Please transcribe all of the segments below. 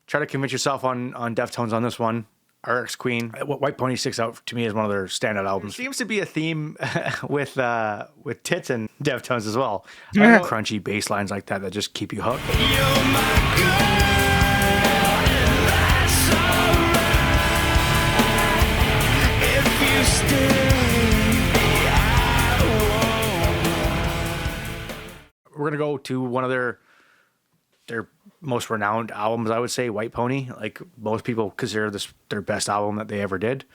Try to convince yourself on Deftones on this one. RX Queen. White Pony sticks out to me as one of their standout albums. There seems to be a theme with Tits and Deftones as well. Crunchy bass lines like that just keep you hooked. We're gonna go to one of their most renowned albums, I would say, White Pony. Like, most people consider this their best album that they ever did.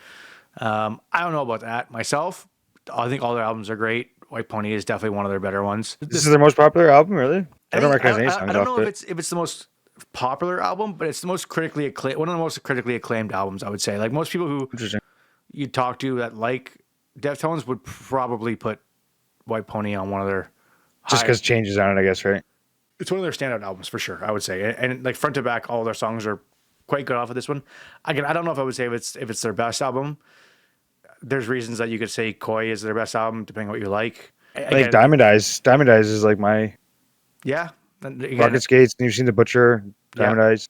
I don't know about that myself. I think all their albums are great. White Pony is definitely one of their better ones. This is their most popular album, really? I don't recognize any songs. I don't know if it's the most popular album, but it's the most critically acclaimed, one of the most critically acclaimed albums, I would say. Like, most people who you talk to that like Deftones would probably put White Pony on one of their just because changes on it, I guess, right? It's one of their standout albums for sure, I would say. And like front to back, all their songs are quite good off of this one. Again, I don't know if I would say if it's their best album. There's reasons that you could say Koi is their best album, depending on what you like. Like Diamond Eyes. Diamond Eyes is like my... Yeah. Rocket Skates, and you've seen The Butcher, Diamond Eyes.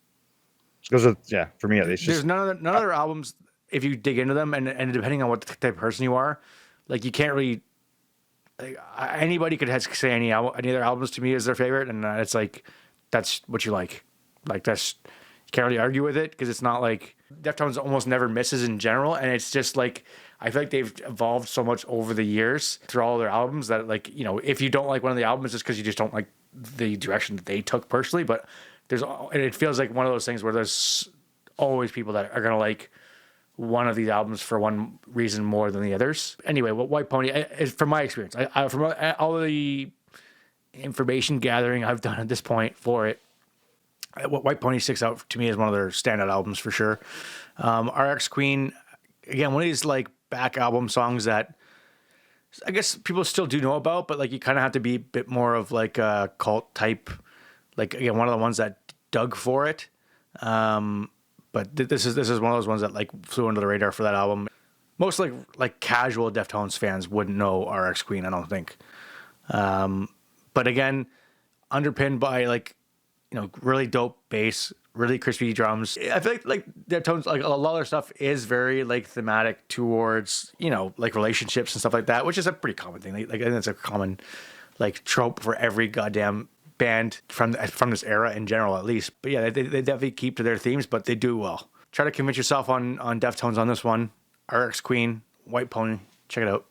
Those are, for me at least. There's none of their albums, if you dig into them, and depending on what type of person you are, like, you can't really... Like, anybody could say any of their albums to me is their favorite, and it's like, that's what you like. Like, that's... You can't really argue with it, because it's not like... Deftones almost never misses in general, and it's just like... I feel like they've evolved so much over the years through all their albums that, like, you know, if you don't like one of the albums, it's because you just don't like the direction that they took personally. But it feels like one of those things where there's always people that are going to like one of these albums for one reason more than the others. Anyway, what White Pony, from my experience, from all of the information gathering I've done at this point for it, what White Pony sticks out to me as one of their standout albums for sure. RX Queen, again, one of these like back album songs that I guess people still do know about, but like you kind of have to be a bit more of like a cult type, like, again, one of the ones that dug for it. But this is one of those ones that like flew under the radar for that album. Most like casual Deftones fans wouldn't know RX Queen, I don't think. But again, underpinned by like, you know, really dope bass, really crispy drums. I feel like Deftones, like a lot of their stuff is very like thematic towards, you know, like relationships and stuff like that, which is a pretty common thing. Like, I think it's a common like trope for every goddamn band from this era in general, at least. But yeah, they definitely keep to their themes, but they do well. Try to convince yourself on Deftones on this one. RX Queen, White Pony, check it out.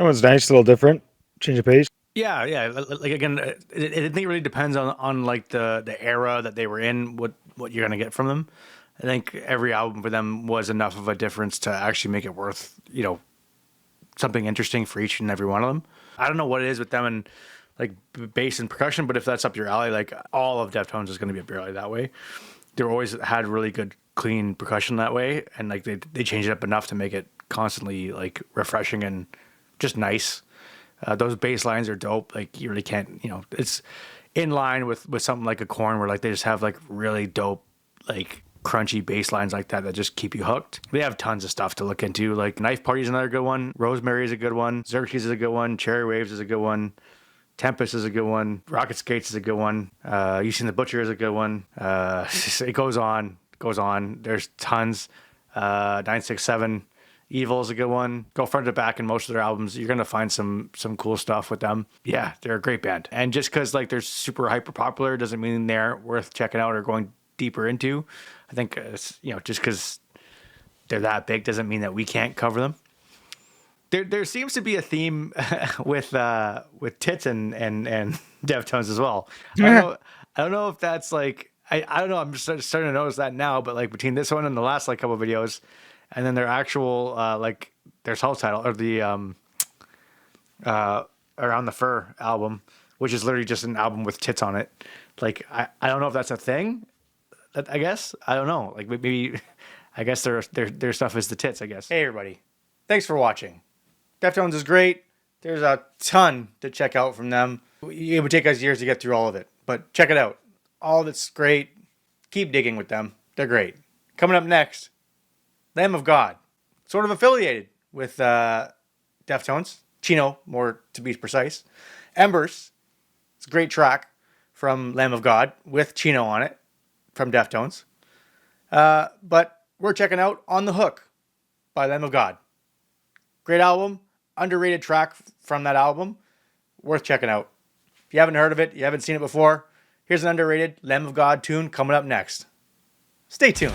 one's nice, a little different. Change of pace. Yeah, yeah. Like again, I think it really depends on like the era that they were in, what you're gonna get from them. I think every album for them was enough of a difference to actually make it worth, something interesting for each and every one of them. I don't know what it is with them and like bass and percussion, but if that's up your alley, like all of Deftones is going to be up your alley that way. They've always had really good, clean percussion that way, and like they change it up enough to make it constantly like refreshing and just nice. Those bass lines are dope. Like you really can't, it's in line with something like a Korn where like they just have like really dope, like crunchy bass lines like that just keep you hooked. They have tons of stuff to look into. Like Knife Party is another good one. Rosemary is a good one. Xerxes is a good one. Cherry Waves is a good one. Tempest is a good one. Rocket Skates is a good one. You Seen the Butcher is a good one. It goes on. There's tons. 967 Evil is a good one. Go front to back in most of their albums. You're gonna find some cool stuff with them. Yeah, they're a great band. And just because like they're super hyper popular doesn't mean they're worth checking out or going deeper into. I think just because they're that big doesn't mean that we can't cover them. There seems to be a theme with tits and Deftones as well. I don't know if that's like I don't know. I'm just starting to notice that now. But like between this one and the last like couple of videos, and then their actual like their self-title or the Around the Fur album, which is literally just an album with tits on it. Like I don't know if that's a thing. I guess I don't know. Like maybe I guess their stuff is the tits. I guess. Hey everybody, thanks for watching. Deftones is great. There's a ton to check out from them. It would take us years to get through all of it, but check it out. All of it's great. Keep digging with them. They're great. Coming up next, Lamb of God, sort of affiliated with Deftones. Chino, more to be precise. Embers. It's a great track from Lamb of God with Chino on it from Deftones. But we're checking out On the Hook by Lamb of God. Great album. Underrated track from that album. Worth checking out. If you haven't heard of it, you haven't seen it before, here's an underrated Lamb of God tune coming up next. Stay tuned.